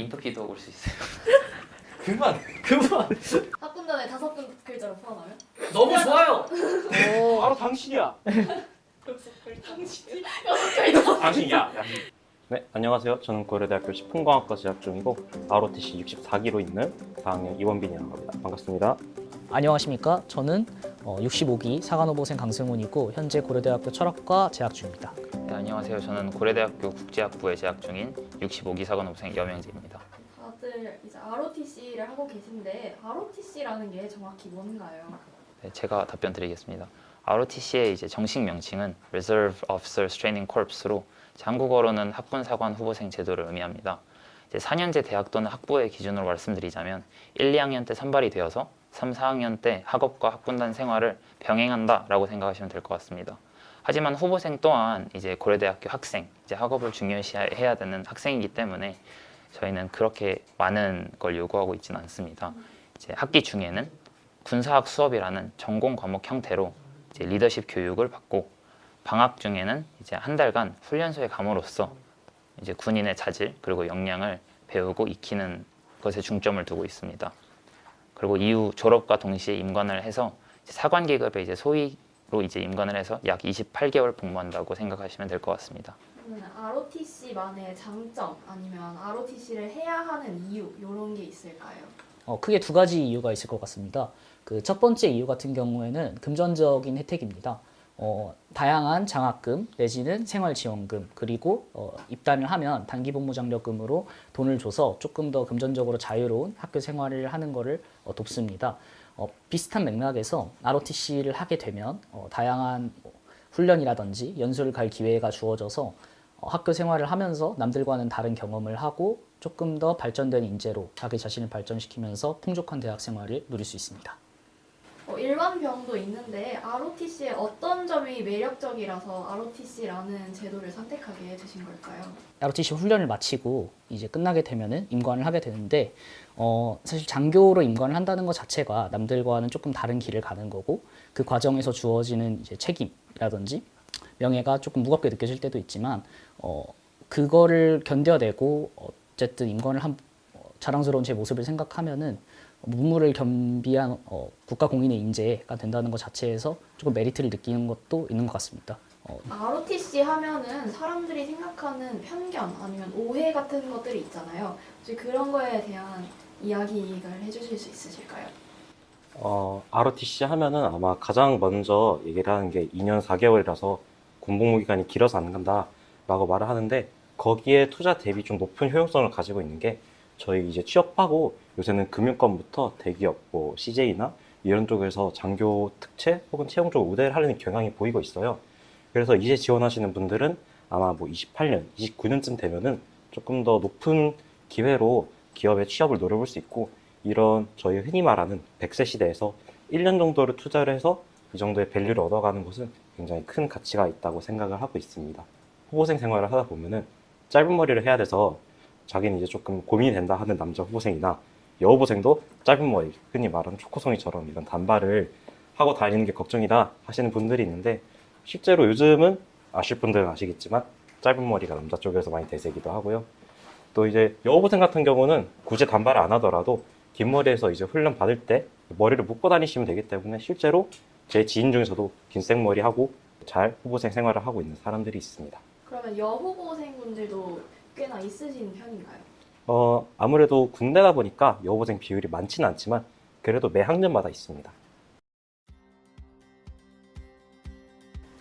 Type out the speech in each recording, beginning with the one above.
인터피도 올 수 있어요. 그만. 학군단에 5글자로 포함하면? 너무 좋아요. 바로 당신이야. 당신이? 당신이야. 네, 안녕하세요. 저는 고려대학교 식품공학과 재학 중이고 ROTC 64기로 있는 4학년 이원빈이라고 합니다. 반갑습니다. 안녕하십니까. 저는 65기 사관후보생 강승훈이고 현재 고려대학교 철학과 재학 중입니다. 네, 안녕하세요. 저는 고려대학교 국제학부에 재학 중인 65기 사관호생 여명재입니다. 다들 이제 ROTC를 하고 계신데 ROTC라는 게 정확히 뭔가요? 네, 제가 답변 드리겠습니다. ROTC의 이제 정식 명칭은 Reserve Officers Training Corps로 한국어로는 학군사관 후보생 제도를 의미합니다. 이제 4년제 대학 또는 학부의 기준으로 말씀드리자면 1, 2학년 때 선발이 되어서 3, 4학년 때 학업과 학군단 생활을 병행한다라고 생각하시면 될 것 같습니다. 하지만 후보생 또한 이제 고려대학교 학생, 이제 학업을 중요시해야 되는 학생이기 때문에 저희는 그렇게 많은 걸 요구하고 있지는 않습니다. 이제 학기 중에는 군사학 수업이라는 전공 과목 형태로 이제 리더십 교육을 받고 방학 중에는 이제 한 달간 훈련소에 감으로써 이제 군인의 자질 그리고 역량을 배우고 익히는 것에 중점을 두고 있습니다. 그리고 이후 졸업과 동시에 임관을 해서 이제 사관 계급에 이제 소위로 이제 임관을 해서 약 28개월 복무한다고 생각하시면 될 것 같습니다. 그러면 ROTC만의 장점 아니면 ROTC를 해야 하는 이유 이런 게 있을까요? 크게 두 가지 이유가 있을 것 같습니다. 그 첫 번째 이유 같은 경우에는 금전적인 혜택입니다. 다양한 장학금 내지는 생활지원금 그리고 입단을 하면 단기 복무 장려금으로 돈을 줘서 조금 더 금전적으로 자유로운 학교 생활을 하는 것을 돕습니다. 비슷한 맥락에서 ROTC를 하게 되면 다양한 훈련이라든지 연수를 갈 기회가 주어져서 학교 생활을 하면서 남들과는 다른 경험을 하고 조금 더 발전된 인재로 자기 자신을 발전시키면서 풍족한 대학 생활을 누릴 수 있습니다. 일반병도 있는데 ROTC의 어떤 점이 매력적이라서 ROTC라는 제도를 선택하게 되신 걸까요? ROTC 훈련을 마치고 이제 끝나게 되면은 임관을 하게 되는데 사실 장교로 임관을 한다는 것 자체가 남들과는 조금 다른 길을 가는 거고 그 과정에서 주어지는 이제 책임이라든지 명예가 조금 무겁게 느껴질 때도 있지만 그거를 견뎌내고 어쨌든 임관을 한 자랑스러운 제 모습을 생각하면은 문무를 겸비한 국가 공인의 인재가 된다는 것 자체에서 조금 메리트를 느끼는 것도 있는 것 같습니다. ROTC 하면은 사람들이 생각하는 편견 아니면 오해 같은 것들이 있잖아요. 혹시 그런 거에 대한 이야기를 해주실 수 있으실까요? ROTC 하면은 아마 가장 먼저 얘기를 하는 게 2년 4개월이라서 군복무 기간이 길어서 안 간다라고 말을 하는데 거기에 투자 대비 좀 높은 효용성을 가지고 있는 게 저희 이제 취업하고 요새는 금융권부터 대기업, 뭐 CJ나 이런 쪽에서 장교 특채 혹은 채용 쪽으로 우대를 하려는 경향이 보이고 있어요. 그래서 이제 지원하시는 분들은 아마 뭐 28년, 29년쯤 되면은 조금 더 높은 기회로 기업에 취업을 노려볼 수 있고 이런 저희 흔히 말하는 100세 시대에서 1년 정도를 투자를 해서 이 정도의 밸류를 얻어가는 것은 굉장히 큰 가치가 있다고 생각을 하고 있습니다. 후보생 생활을 하다 보면은 짧은 머리를 해야 돼서 자기는 이제 조금 고민이 된다 하는 남자 후보생이나 여후보생도 짧은 머리, 흔히 말하는 초코송이처럼 이런 단발을 하고 다니는 게 걱정이다 하시는 분들이 있는데 실제로 요즘은 아실 분들은 아시겠지만 짧은 머리가 남자 쪽에서 많이 대세기도 하고요. 또 이제 여후보생 같은 경우는 굳이 단발을 안 하더라도 긴 머리에서 이제 훈련 받을 때 머리를 묶고 다니시면 되기 때문에 실제로 제 지인 중에서도 긴 생머리 하고 잘 후보생 생활을 하고 있는 사람들이 있습니다. 그러면 여후보생분들도 꽤나 있으신 편인가요? 아무래도 군대다 보니까 여후보생 비율이 많지는 않지만 그래도 매 학년마다 있습니다.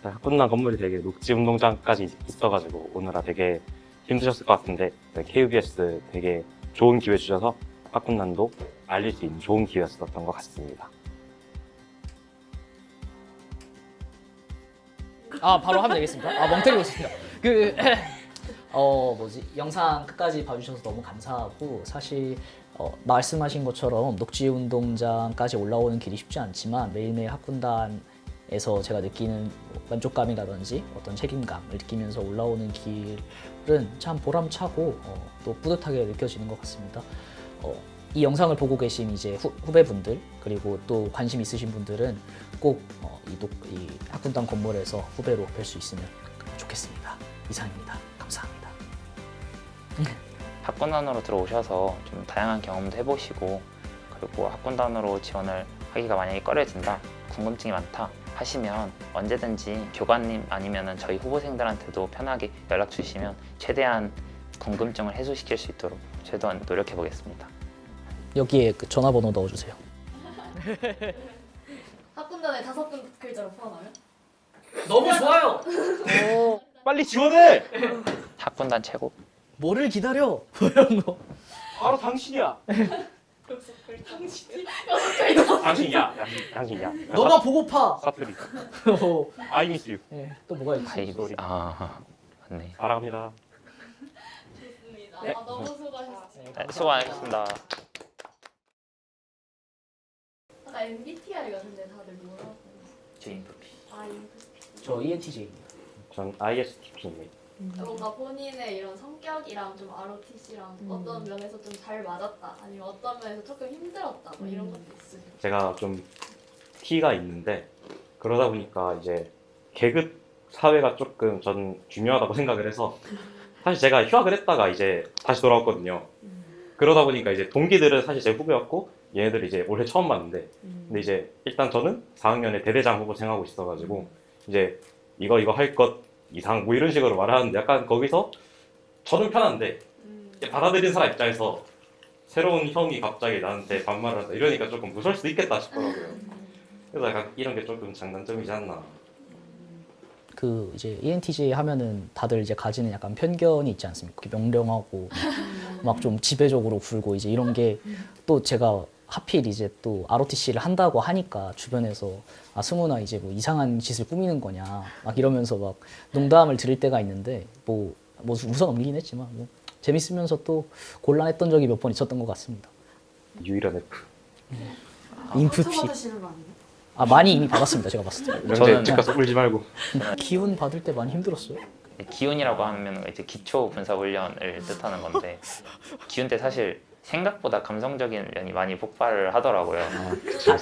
학군단 건물이 되게 녹지 운동장까지 있어가지고 오느라 되게 힘드셨을 것 같은데 KUBS 되게 좋은 기회 주셔서 학군단도 알릴 수 있는 좋은 기회였었던 것 같습니다. 바로 하면 되겠습니까? 멍 때리고 있습니다. 영상 끝까지 봐주셔서 너무 감사하고 사실 말씀하신 것처럼 녹지 운동장까지 올라오는 길이 쉽지 않지만 매일매일 학군단에서 제가 느끼는 만족감이라든지 어떤 책임감을 느끼면서 올라오는 길은 참 보람차고 또 뿌듯하게 느껴지는 것 같습니다. 이 영상을 보고 계신 이제 후배분들 그리고 또 관심 있으신 분들은 꼭 이 학군단 건물에서 후배로 뵐 수 있으면 좋겠습니다. 이상입니다. 감사합니다. 학군단으로 들어오셔서 좀 다양한 경험도 해보시고 그리고 학군단으로 지원을 하기가 만약에 꺼려진다, 궁금증이 많다 하시면 언제든지 교관님 아니면 저희 후보생들한테도 편하게 연락 주시면 최대한 궁금증을 해소시킬 수 있도록 최대한 노력해 보겠습니다. 여기에 그 전화번호 넣어주세요. 학군단에 5글자로 포함하면? 너무 좋아요. 빨리 지원해! 학군단 최고. 뭐를 기다려? 이런 거. 바로 당신이야. 당신이야. 당신이야. 너가 보고파. 사투리. 어, I miss you. 네, 또 뭐가 있지? 바이브. 아 맞네. 사랑합니다. 좋습니다. 네. 너무 수고하셨습니다. 네, 수고하셨습니다. 아까 MBTI 같은데 다들 뭐라고? 주인프피. INFP. 저 ENTJ입니다. 전 ISTP입니다. 뭔가 본인의 이런 성격이랑 좀 ROTC랑 어떤 면에서 좀 잘 맞았다, 아니면 어떤 면에서 조금 힘들었다, 뭐 이런 것도 있으세요? 제가 좀 T가 있는데 그러다 보니까 이제 계급 사회가 조금 전 중요하다고 생각을 해서 사실 제가 휴학을 했다가 이제 다시 돌아왔거든요. 그러다 보니까 이제 동기들은 사실 제 후배였고 얘네들 이제 올해 처음 봤는데 근데 이제 일단 저는 4학년에 대대장 후보생 하고 있어가지고 이제 이거 할 것 이상 뭐 이런 식으로 말하는데 약간 거기서 저는 편한데 이제 받아들인 사람 입장에서 새로운 형이 갑자기 나한테 반말을 한다 이러니까 조금 무서울 수도 있겠다 싶더라고요. 그래서 약간 이런 게 조금 장단점이지 않나. 그 이제 ENTJ 하면은 다들 이제 가지는 약간 편견이 있지 않습니까? 명령하고 막 좀 지배적으로 굴고 이제 이런 게 또 제가 하필 이제 또 ROTC를 한다고 하니까 주변에서 아 승훈아 이제 뭐 이상한 짓을 꾸미는 거냐 막 이러면서 막 농담을 들을 때가 있는데 뭐 웃어 넘기긴 했지만 뭐 재밌으면서 또 곤란했던 적이 몇 번 있었던 것 같습니다. 유일한 F. 인프피. 받으시는 거 아니에요? 아 많이 이미 받았습니다. 제가 봤을 때. 명재 집 가서 울지 말고. 기운 받을 때 많이 힘들었어요. 기운이라고 하면 이제 기초 군사 훈련을 뜻하는 건데 기운 때 사실 생각보다 감성적인 면이 많이 폭발을 하더라고요.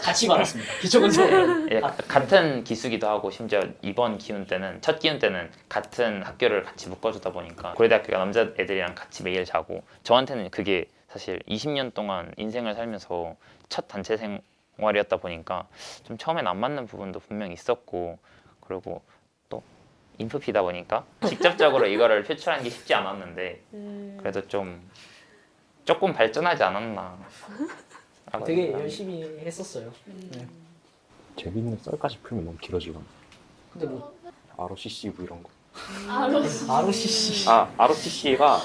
같이 받았습니다. 기초군사. 예, 같은 기수기도 하고 심지어 이번 기운 때는 첫 기운 때는 같은 학교를 같이 묶어주다 보니까 고려대학교가 남자애들이랑 같이 매일 자고 저한테는 그게 사실 20년 동안 인생을 살면서 첫 단체 생활이었다 보니까 좀 처음엔 안 맞는 부분도 분명히 있었고 그리고 또 인프피다 보니까 직접적으로 이거를 표출하는 게 쉽지 않았는데 그래도 조금 발전하지 않았나. 되게 열심히 했었어요. 네. 재밌는 썰까지 풀면 너무 길어지고. 근데 뭐 ROCC 뭐 이런 거. ROCC. ROTC가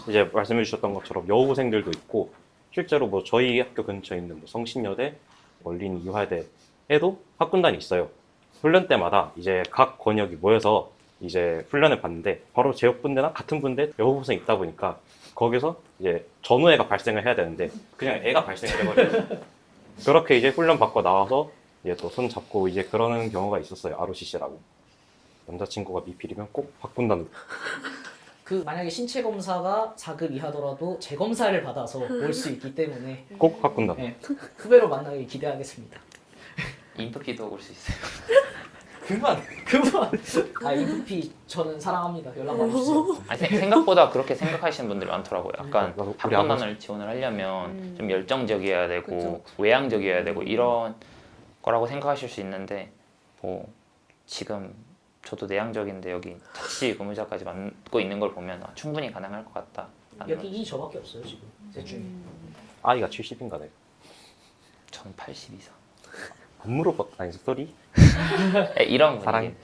이제 말씀해 주셨던 것처럼 여고생들도 있고 실제로 뭐 저희 학교 근처에 있는 뭐 성신여대, 원린 이화여대에도 학군단이 있어요. 훈련 때마다 이제 각 권역이 모여서 이제 훈련을 받는데 바로 제 옆 분대나 같은 분대 여고생 있다 보니까 거기서 이제 전우애가 발생을 해야 되는데 그냥 애가 발생을 해버려요. 그렇게 이제 훈련 받고 나와서 이제 또 손 잡고 이제 그러는 경우가 있었어요. ROCC라고. 남자친구가 미필이면 꼭 학군단으로. 그 만약에 신체 검사가 4급 이하더라도 재검사를 받아서 올 수 있기 때문에 꼭 학군단. 네, 후배로 만나길 기대하겠습니다. 인프피도 올 수 있어요. 그만. 아 인프피 저는 사랑합니다. 연락 많이 주세요. 아니, 생각보다 그렇게 생각하시는 분들이 많더라고요. 약간 나도 우리 학군단을 지원을 하려면 좀 열정적이어야 되고 외향적이어야 되고 이런 거라고 생각하실 수 있는데 뭐 지금 저도 내향적인데 여기 자취 의무자까지 맡고 있는 걸 보면 충분히 가능할 것 같다. 여기 이 저밖에 없어요 지금 셋 중에. 아이가 70인가네. 전 80 이상. 안 물어봤 아니 소리? 이런 사랑해.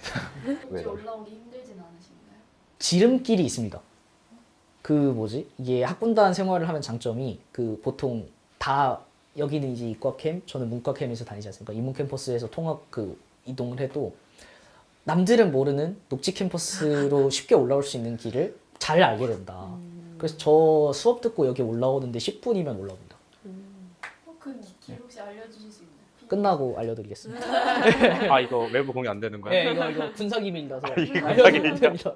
분위기. 혹시 올라오기 힘들진 않으신가요? 지름길이 있습니다. 그 뭐지? 이게 학군단 생활을 하면 장점이 그 보통 다 여기는 이제 이과캠, 저는 문과캠에서 다니지 않습니까? 인문 캠퍼스에서 통학 그 이동을 해도 남들은 모르는 녹지 캠퍼스로 쉽게 올라올 수 있는 길을 잘 알게 된다. 그래서 저 수업 듣고 여기 올라오는데 10분이면 올라옵니다. 그 길 혹시 알려주실 수 있나요? 끝나고 알려드리겠습니다. 아 이거 외부 공유 안 되는 거야? 네, 이거 군사 기밀이라서 이거 군사 알려드리면 됩니다.